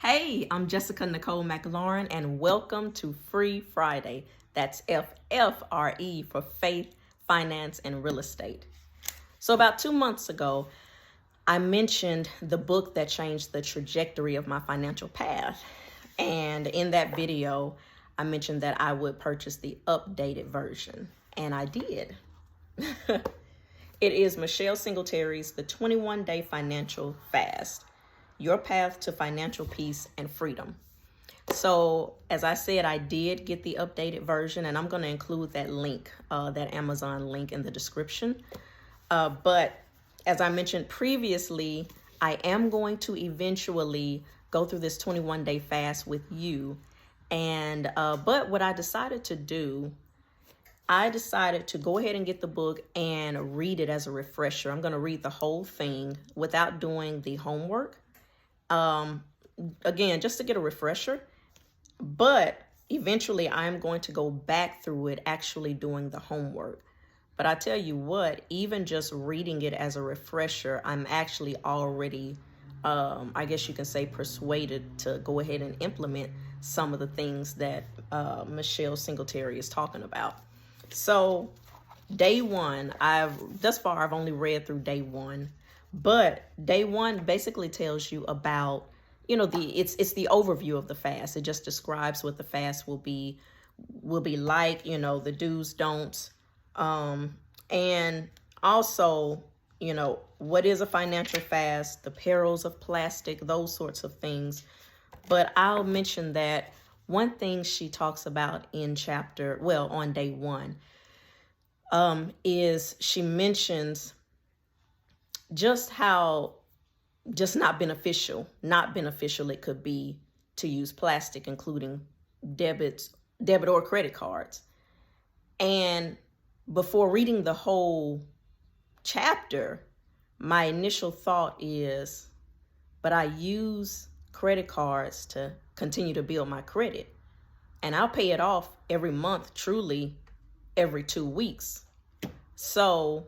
Hey, I'm Jessica Nicole McLaurin, and welcome to Free Friday. That's FFRE for Faith, Finance, and Real Estate. So about 2 months ago, I mentioned the book that changed the trajectory of my financial path. And in that video, I mentioned that I would purchase the updated version, and I did. It is Michelle Singletary's The 21-Day Financial Fast, Your Path to Financial Peace and Freedom. So, as I said, I did get the updated version, and I'm going to include that link, that Amazon link in the description. But as I mentioned previously, I am going to eventually go through this 21-day fast with you. And but what I decided to do, I decided to go ahead and get the book and read it as a refresher. I'm going to read the whole thing without doing the homework. Again, just to get a refresher. But eventually I'm going to go back through it actually doing the homework. But I tell you what, even just reading it as a refresher, I'm actually already, I guess you can say, persuaded to go ahead and implement some of the things that Michelle Singletary is talking about. So day one, thus far I've only read through day one, but day one basically tells you about, it's the overview of the fast. It just describes what the fast will be like, the do's, don'ts, and also, what is a financial fast, the perils of plastic, those sorts of things. But I'll mention that one thing she talks about on day one, is she mentions just how not beneficial it could be to use plastic, including debit or credit cards. And before reading the whole chapter, my initial thought is, but I use credit cards to continue to build my credit, and I'll pay it off every month, truly every 2 weeks. So,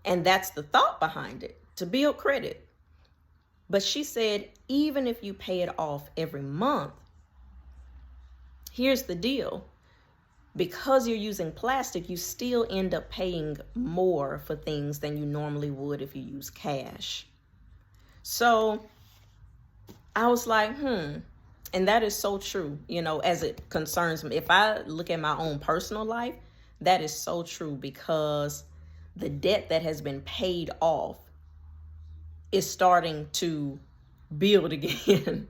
and that's the thought behind it, to build credit. But she said, even if you pay it off every month, here's the deal. Because you're using plastic, you still end up paying more for things than you normally would if you use cash. So I was like, and that is so true, as it concerns me. If I look at my own personal life, that is so true, because the debt that has been paid off is starting to build again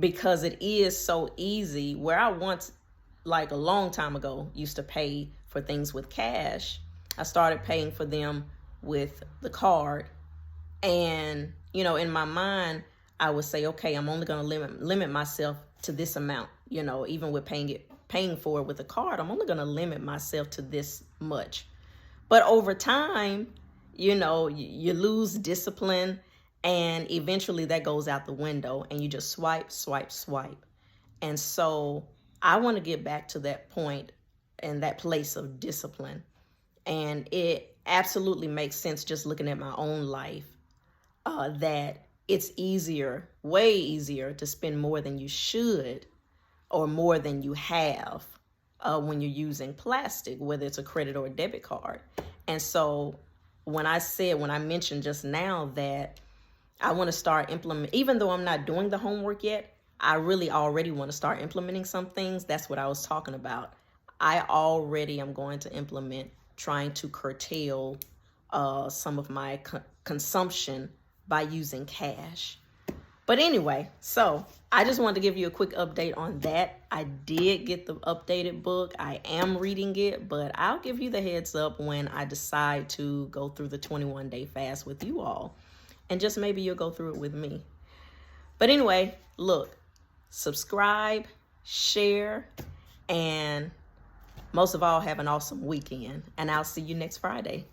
because it is so easy. Where I once, like a long time ago, used to pay for things with cash, I started paying for them with the card. And, in my mind, I would say, okay, I'm only going to limit myself to this amount. Even with paying for it with a card, I'm only going to limit myself to this much. But over time, you lose discipline, and eventually that goes out the window, and you just swipe. And so I want to get back to that point and that place of discipline. And it absolutely makes sense, just looking at my own life, that it's way easier to spend more than you should or more than you have when you're using plastic, whether it's a credit or a debit card. And so when I mentioned just now that I want to start implementing, even though I'm not doing the homework yet, I really already want to start implementing some things. That's what I was talking about. I already am going to implement trying to curtail some of my consumption by using cash. But anyway, so I just wanted to give you a quick update on that. I did get the updated book. I am reading it, but I'll give you the heads up when I decide to go through the 21-day fast with you all. And just maybe you'll go through it with me. But anyway, look, subscribe, share, and most of all, have an awesome weekend. And I'll see you next Friday.